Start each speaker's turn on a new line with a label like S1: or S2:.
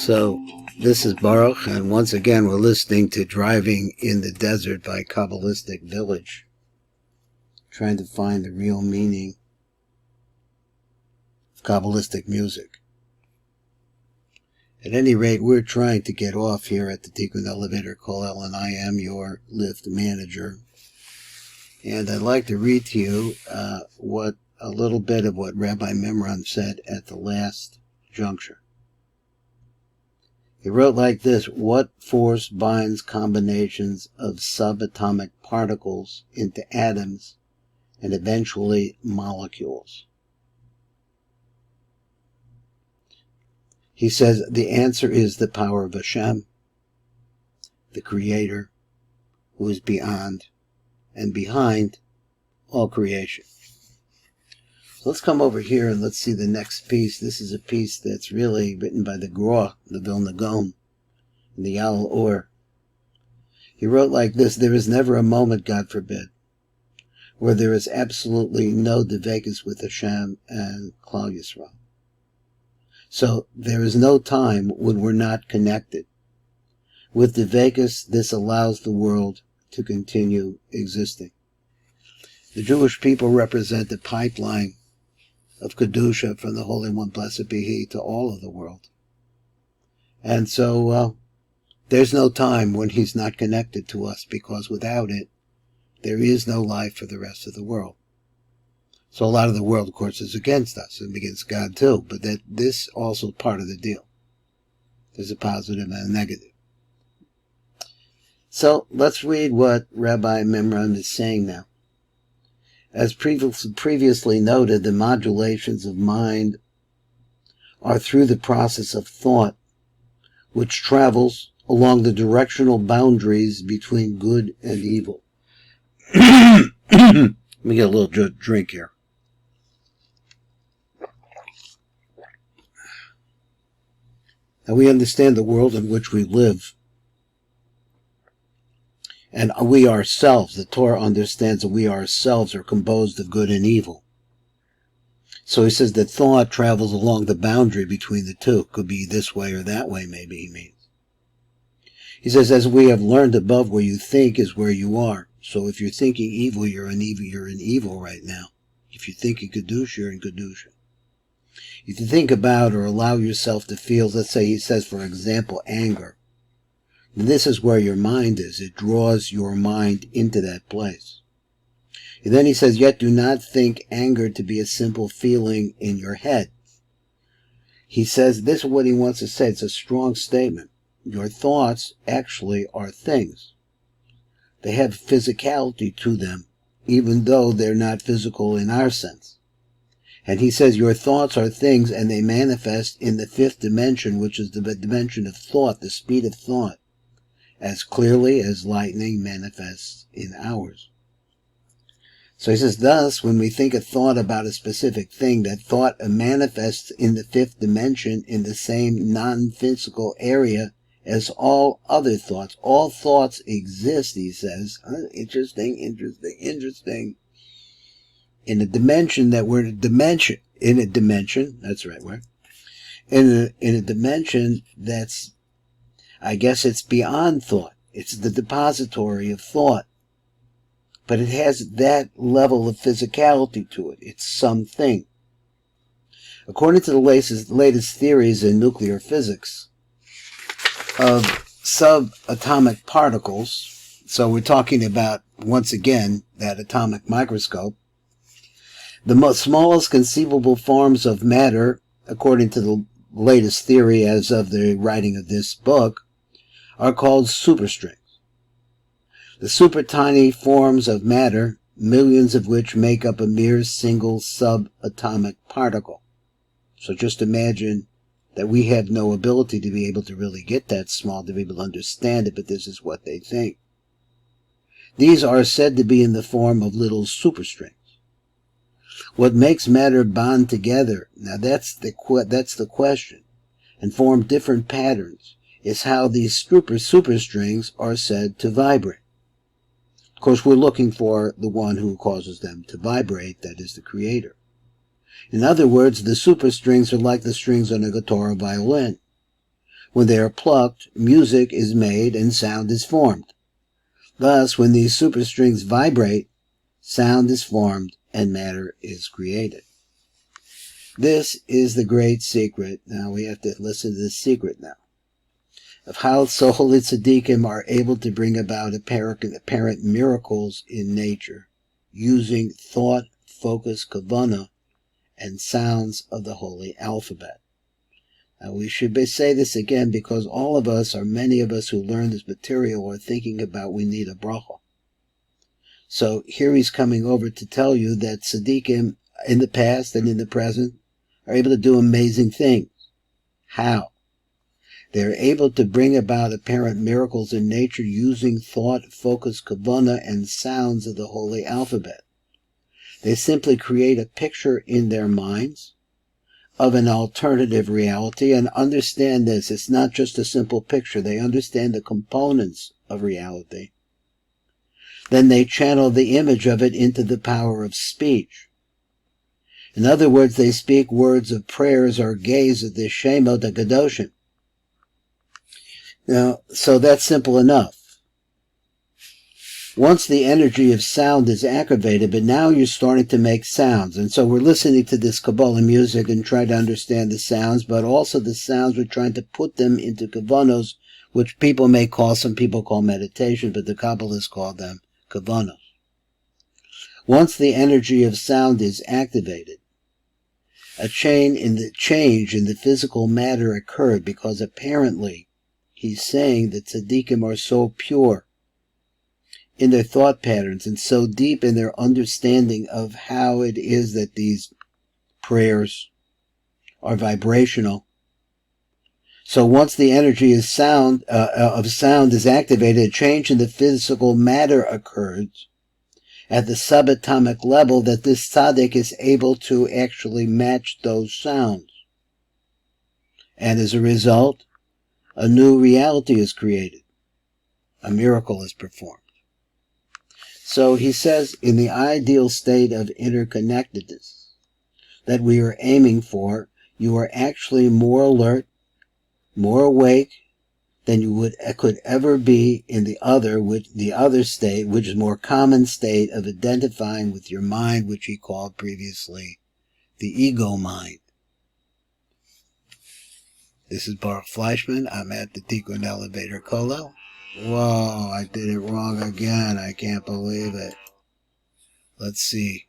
S1: So, this is Baruch, and once again we're listening to Driving in the Desert by Kabbalistic Village, trying to find the real meaning of Kabbalistic music. At any rate, we're trying to get off here at the Tikkun Elevator Kollel, and I am your lift manager. And I'd like to read to you a little bit of what Rabbi Mimran said at the last juncture. He wrote like this: what force binds combinations of subatomic particles into atoms and eventually molecules? He says the answer is the power of Hashem, the Creator, who is beyond and behind all creation. So let's come over here and let's see the next piece. This is a piece that's really written by the Groa, the Vilna Gaon, and the Yal Or. He wrote like this: there is never a moment, God forbid, where there is absolutely no dvekus with Hashem and Klal Yisrael. So there is no time when we're not connected. With dvekus, this allows the world to continue existing. The Jewish people represent the pipeline of Kedusha from the Holy One, blessed be He, to all of the world. And so there's no time when He's not connected to us, because without it, there is no life for the rest of the world. So a lot of the world, of course, is against us and against God too, but this also part of the deal. There's a positive and a negative. So let's read what Rabbi Mimran is saying now. As previously noted, the modulations of mind are through the process of thought, which travels along the directional boundaries between good and evil. Let me get a little drink here. Now we understand the world in which we live. And we ourselves, the Torah understands that we ourselves are composed of good and evil. So he says that thought travels along the boundary between the two. Could be this way or that way, maybe he means. He says, as we have learned above, where you think is where you are. So if you're thinking evil, you're in evil right now. If you think in Kedusha, you're in Kedusha. If you think about or allow yourself to feel, let's say he says, for example, anger, then this is where your mind is. It draws your mind into that place. And then he says, yet do not think anger to be a simple feeling in your head. He says, this is what he wants to say. It's a strong statement. Your thoughts actually are things. They have physicality to them, even though they're not physical in our sense. And he says your thoughts are things, and they manifest in the fifth dimension, which is the dimension of thought, the speed of thought, as clearly as lightning manifests in ours. So he says, thus, when we think a thought about a specific thing, that thought manifests in the fifth dimension in the same non-physical area as all other thoughts. All thoughts exist, he says. Interesting. In a dimension that we're in a dimension, that's the right word. In a dimension that's, I guess it's beyond thought. It's the depository of thought. But it has that level of physicality to it. It's something. According to the latest theories in nuclear physics of subatomic particles, so we're talking about, once again, that atomic microscope, the most smallest conceivable forms of matter, according to the latest theory as of the writing of this book, are called superstrings. The super tiny forms of matter, millions of which make up a mere single subatomic particle. So just imagine that we have no ability to be able to really get that small, to be able to understand it, but this is what they think. These are said to be in the form of little superstrings. What makes matter bond together, now that's the question, and form different patterns, is how these superstrings are said to vibrate. Of course, we're looking for the one who causes them to vibrate, that is the Creator. In other words, the superstrings are like the strings on a guitar or violin. When they are plucked, music is made and sound is formed. Thus, when these superstrings vibrate, sound is formed and matter is created. This is the great secret. Now we have to listen to the secret now, of how so-called tzaddikim are able to bring about apparent miracles in nature, using thought, focus, kavanah, and sounds of the holy alphabet. Now we should say this again because all of us, or many of us who learn this material, are thinking about we need a bracha. So here he's coming over to tell you that tzaddikim in the past and in the present are able to do amazing things. How? They're able to bring about apparent miracles in nature using thought, focus, kavanah, and sounds of the holy alphabet. They simply create a picture in their minds of an alternative reality and understand this. It's not just a simple picture. They understand the components of reality. Then they channel the image of it into the power of speech. In other words, they speak words of prayers or gaze at the Shemot HaKadoshim. Now, so that's simple enough. Once the energy of sound is activated, but now you're starting to make sounds. And so we're listening to this Kabbalah music and trying to understand the sounds, but also the sounds, we're trying to put them into kavanos, which people may call, some people call meditation, but the Kabbalists call them kavanos. Once the energy of sound is activated, a change in the physical matter occurred, because apparently he's saying that tzaddikim are so pure in their thought patterns and so deep in their understanding of how it is that these prayers are vibrational. So once the energy of sound is activated, a change in the physical matter occurs at the subatomic level, that this tzaddik is able to actually match those sounds. And as a result, a new reality is created. A miracle is performed. So he says, in the ideal state of interconnectedness that we are aiming for, you are actually more alert, more awake than you could ever be in the other state, which is more common state of identifying with your mind, which he called previously the ego mind. This is Baruch Fleischman. I'm at the Tikkun Elevator Kollel. Whoa, I did it wrong again. I can't believe it. Let's see.